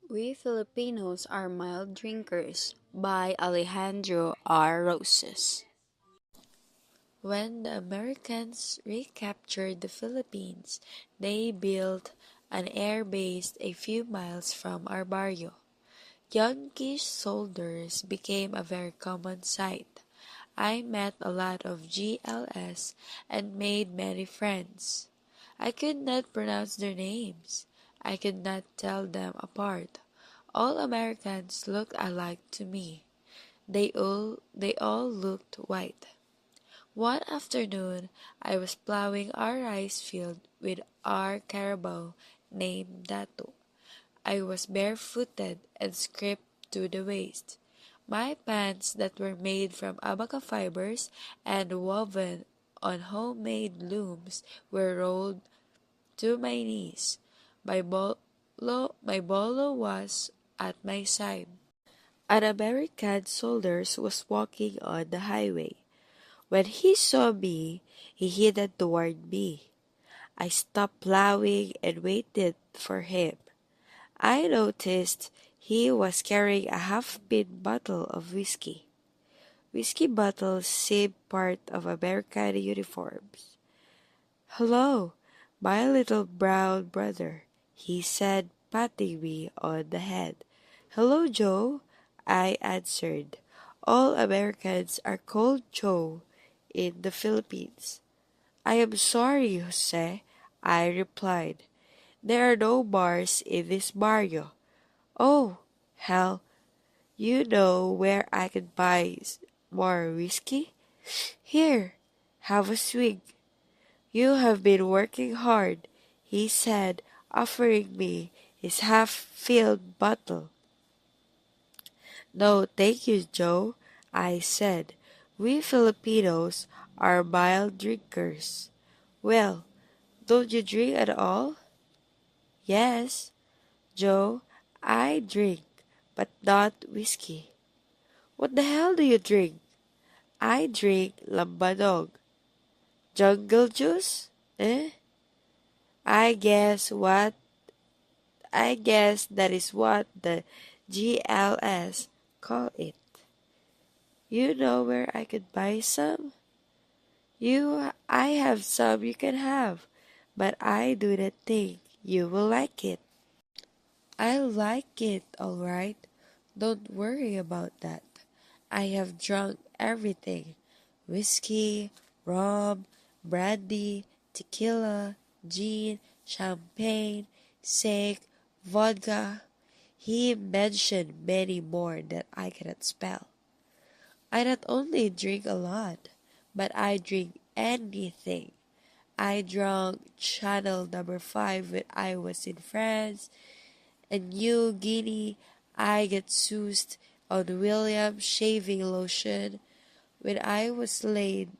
We Filipinos are mild drinkers by Alejandro R. Roses. When the Americans recaptured the Philippines, they built an air base a few miles from our barrio. Yankee soldiers became a very common sight. I met a lot of GLS and made many friends. I could not pronounce their names. I could not tell them apart. All Americans looked alike to me. They all looked white. One afternoon, I was plowing our rice field with our carabao named Dato. I was barefooted and stripped to the waist. My pants that were made from abaca fibers and woven on homemade looms were rolled to my knees. My bolo was at my side. An American soldier was walking on the highway. When he saw me, he headed toward me. I stopped plowing and waited for him. I noticed he was carrying a half-pint bottle of whiskey. Whiskey bottles seemed part of American uniforms. "Hello, my little brown brother," he said, patting me on the head. "Hello, Joe," I answered. All Americans are called Joe in the Philippines. "I am sorry, Jose," I replied. "There are no bars in this barrio." "Oh, hell, you know where I can buy more whiskey? Here, have a swig. You have been working hard," he said, offering me his half-filled bottle. "No, thank you, Joe," I said. "We Filipinos are mild drinkers." "Well, don't you drink at all?" "Yes, Joe, I drink, but not whiskey." "What the hell do you drink?" "I drink lambanog." "Jungle juice? Eh? I guess what I guess that is what the GLS call it. You know where I could buy some? I have some you can have, but I do not think you will like it." "I like it, all right. Don't worry about that. I have drunk everything: whiskey, rum, brandy, tequila, gin, champagne, sake, vodka." He mentioned many more that I cannot spell. I not only drink a lot, but I drink anything. I drank Channel number 5 when I was in France and New Guinea. I got soused on William shaving lotion when I was laid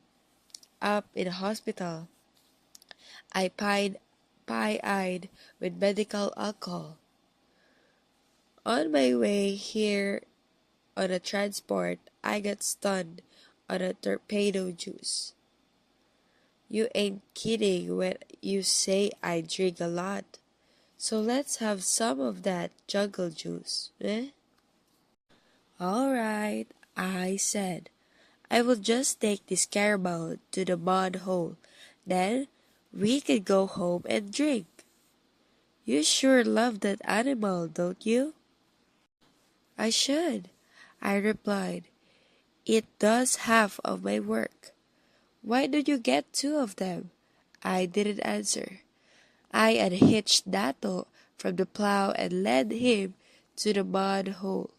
up in a hospital. I pie-eyed with medical alcohol. On my way here on a transport, I got stunned on a torpedo juice. You ain't kidding when you say I drink a lot. So let's have some of that jungle juice, eh? "All right," I said. "I will just take this carabao to the mud hole. Then we can go home and drink." "You sure love that animal, don't you?" "I should," I replied. "It does half of my work." "Why don't you get two of them?" I didn't answer. I unhitched Dato from the plow and led him to the mud hole.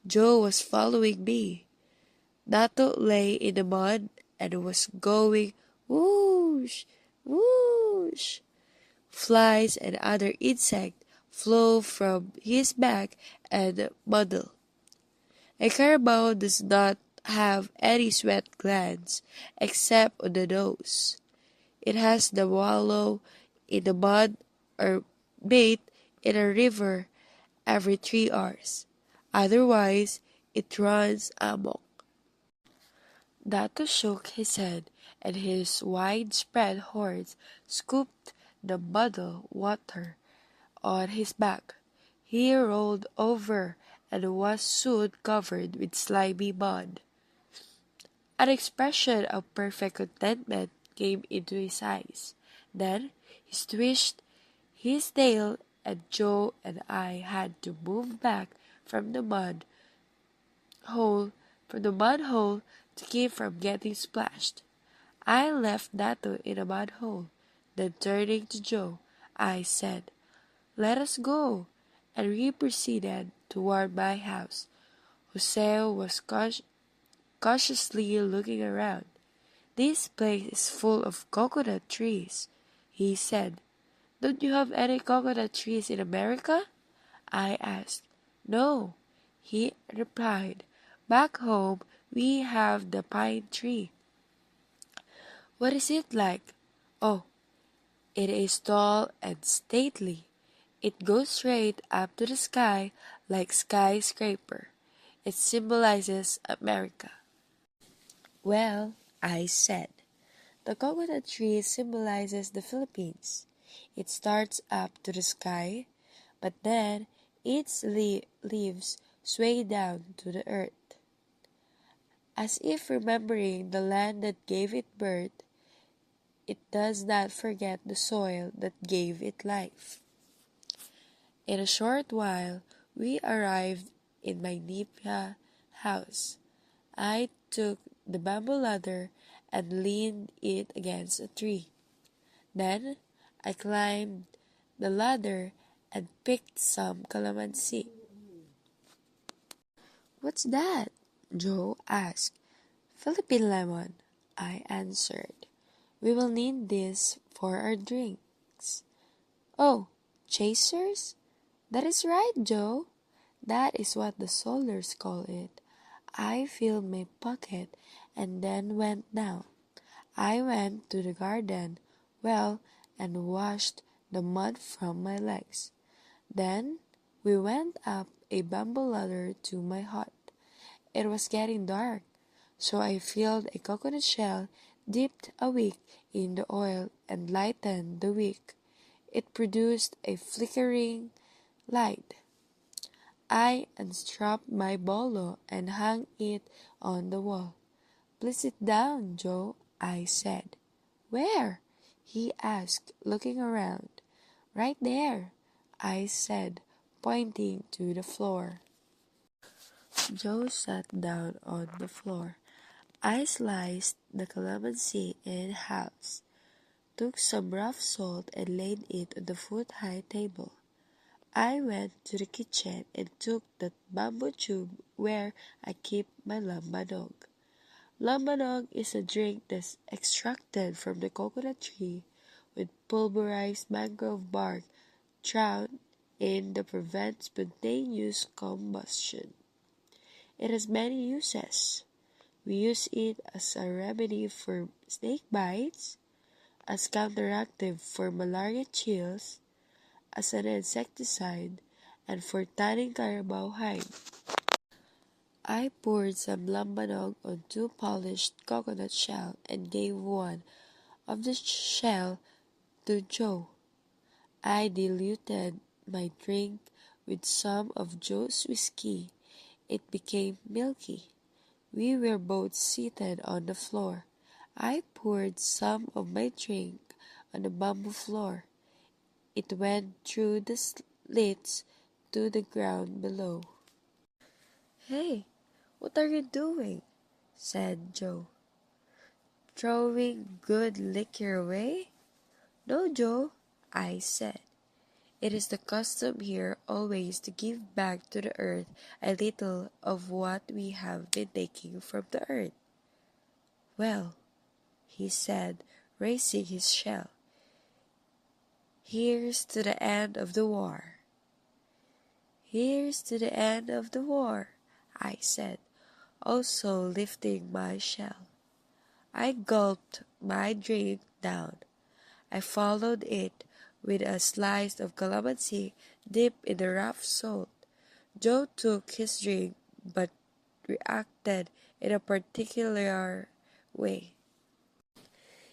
Joe was following me. Dato lay in the mud and was going whoosh, whoosh. Flies and other insects flew from his back and muzzle. A carabao does not have any sweat glands except on the nose. It has to wallow in the mud or bathe in a river every 3 hours. Otherwise, it runs amok. Dato shook his head, and his widespread horns scooped the puddle water on his back. He rolled over and was soon covered with slimy mud. An expression of perfect contentment came into his eyes. Then he swished his tail, and Joe and I had to move back from the hole mud hole to keep from getting splashed. I left Nato in a mud hole. Then turning to Joe, I said, "Let us go," and we proceeded toward my house. Jose was cautiously looking around. "This place is full of coconut trees," he said. "Don't you have any coconut trees in America?" I asked. "No," he replied. "Back home we have the pine tree." "What is it like?" "Oh, it is tall and stately. It goes straight up to the sky like skyscraper. It symbolizes America." "Well," I said, "the coconut tree symbolizes the Philippines. It starts up to the sky, but then its leaves sway down to the earth." As if remembering the land that gave it birth, it does not forget the soil that gave it life. In a short while, we arrived in my Nipia house. I took the bamboo ladder and leaned it against a tree. Then I climbed the ladder and picked some calamansi. "What's that?" Joe asked. "Philippine lemon," I answered. "We will need this for our drinks." "Oh, chasers?" "That is right, Joe. That is what the soldiers call it." I filled my pocket and then went down. I went to the garden well and washed the mud from my legs. Then we went up a bamboo ladder to my hut. It was getting dark, so I filled a coconut shell, dipped a wick in the oil, and lighted the wick. It produced a flickering light. I unstrapped my bolo and hung it on the wall. "Please sit down, Joe," I said. "Where?" he asked, looking around. "Right there," I said, pointing to the floor. Joe sat down on the floor. I sliced the calamansi in halves, took some rough salt and laid it on the foot-high table. I went to the kitchen and took the bamboo tube where I keep my lambanog. Lambanog is a drink that's extracted from the coconut tree with pulverized mangrove bark drowned in to prevent spontaneous combustion. It has many uses. We use it as a remedy for snake bites, as counteractive for malaria chills, as an insecticide, and for tanning carabao hide. I poured some lambanog on 2 polished coconut shells and gave one of the shell to Joe. I diluted my drink with some of Joe's whiskey. It became milky. We were both seated on the floor. I poured some of my drink on the bamboo floor. It went through the slits to the ground below. "Hey, what are you doing?" said Joe. "Throwing good liquor away?" "No, Joe," I said. "It is the custom here always to give back to the earth a little of what we have been taking from the earth." "Well," he said, raising his shell, "here's to the end of the war." "Here's to the end of the war," I said, also lifting my shell. I gulped my drink down. I followed it with a slice of calamansi dipped in the rough salt. Joe took his drink, but reacted in a particular way.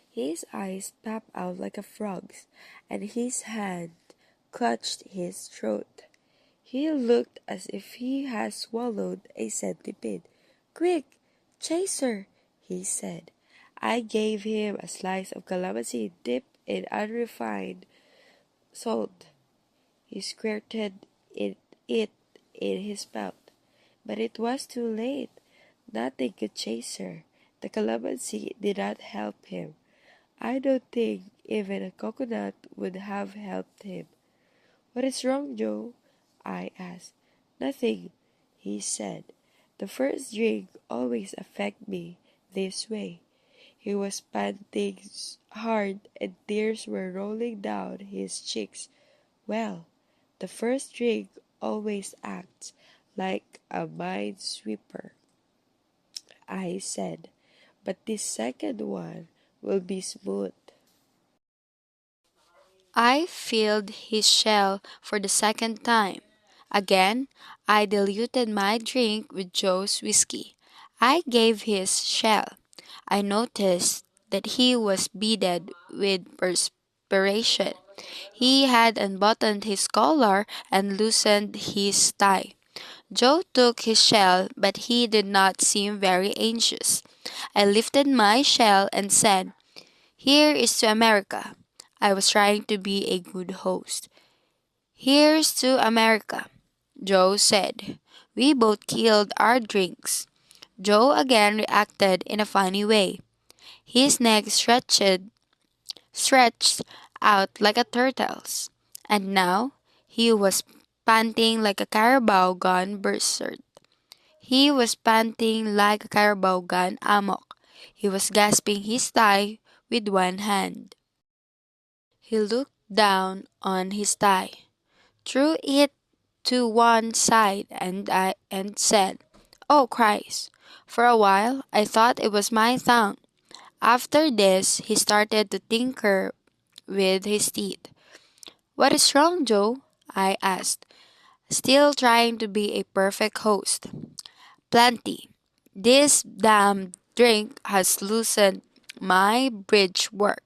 His eyes popped out like a frog's, and his hand clutched his throat. He looked as if he had swallowed a centipede. Quick, Chaser, he said. I gave him a slice of calamansi dipped in unrefined salt. He squirted it in his mouth, but it was too late. Nothing could chase her. The calamansi did not help him. I don't think even a coconut would have helped him. What is wrong, Joe? I asked. Nothing, he said. The first drink always affect me this way. He was panting hard and tears were rolling down his cheeks. Well, the first drink always acts like a minesweeper, I said, but this second one will be smooth. I filled his shell for the second time. Again, I diluted my drink with Joe's whiskey. I gave his shell. I noticed that he was beaded with perspiration. He had unbuttoned his collar and loosened his tie. Joe took his shell, but he did not seem very anxious. I lifted my shell and said, "Here is to America." I was trying to be a good host. "Here's to America," Joe said. We both killed our drinks. Joe again reacted in a funny way. His neck stretched out like a turtle's, and now he was panting like a carabao gone berserk. He was panting like a carabao gone amok. He was gasping his thigh with one hand. He looked down on his thigh, threw it to one side, and said, "Oh Christ!" For a while I thought it was my tongue. After this, he started to tinker with his teeth. "What is wrong, Joe?" I asked, still trying to be a perfect host. "Plenty. This damn drink has loosened my bridge work."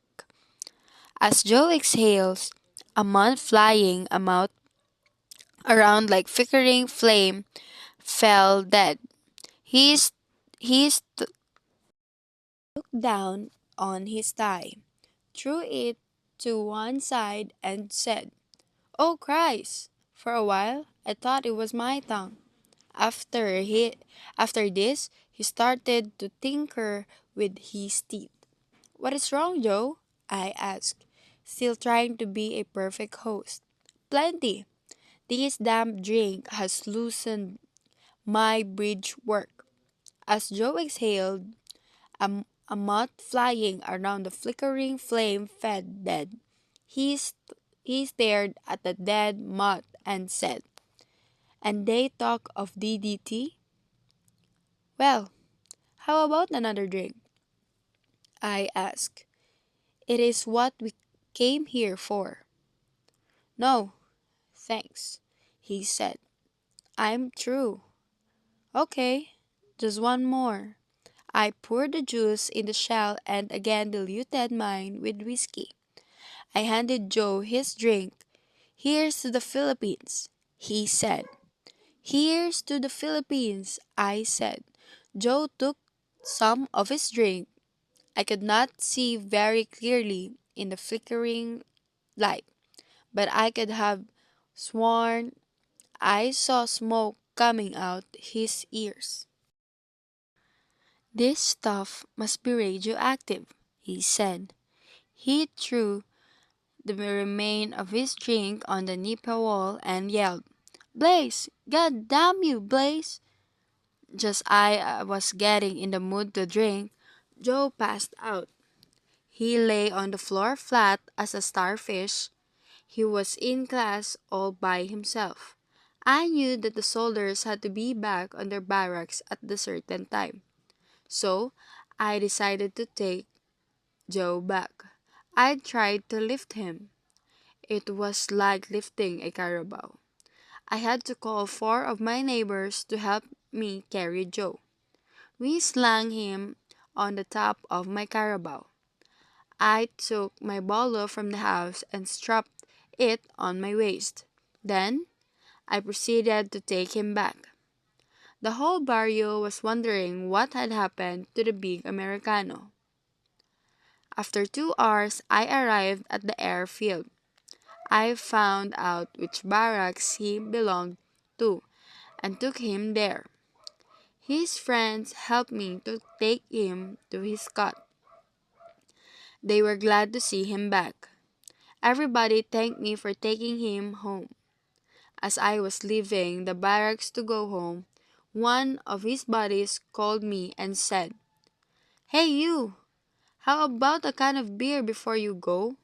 As Joe exhales, a month flying about around like flickering flame fell dead. He looked down on his thigh, threw it to one side, and said, "Oh Christ!" For a while, I thought it was my tongue. After he, After this, he started to tinker with his teeth. "What is wrong, Joe?" I asked, still trying to be a perfect host. "Plenty. This damn drink has loosened my bridge work." As Joe exhaled, a moth flying around the flickering flame fed dead. He stared at the dead moth and said, "And they talk of DDT? Well, how about another drink?" I asked. "It is what we came here for." "No, thanks," he said. "I'm through." "Okay, just one more." I poured the juice in the shell and again diluted mine with whiskey. I handed Joe his drink. "Here's to the Philippines," he said. "Here's to the Philippines," I said. Joe took some of his drink. I could not see very clearly in the flickering light, but I could have sworn I saw smoke coming out his ears. "This stuff must be radioactive," he said. He threw the remain of his drink on the nipa wall and yelled, "Blaze! God damn you, Blaze!" Just I was getting in the mood to drink, Joe passed out. He lay on the floor flat as a starfish. He was in class all by himself. I knew that the soldiers had to be back on their barracks at the certain time. So I decided to take Joe back. I tried to lift him. It was like lifting a carabao. I had to call four of my neighbors to help me carry Joe. We slung him on the top of my carabao. I took my bolo from the house and strapped it on my waist. Then I proceeded to take him back. The whole barrio was wondering what had happened to the big Americano. After 2 hours, I arrived at the airfield. I found out which barracks he belonged to and took him there. His friends helped me to take him to his cot. They were glad to see him back. Everybody thanked me for taking him home. As I was leaving the barracks to go home, one of his buddies called me and said, "Hey you, how about a can of beer before you go?"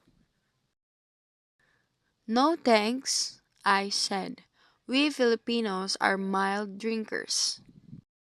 "No thanks," I said. "We Filipinos are mild drinkers."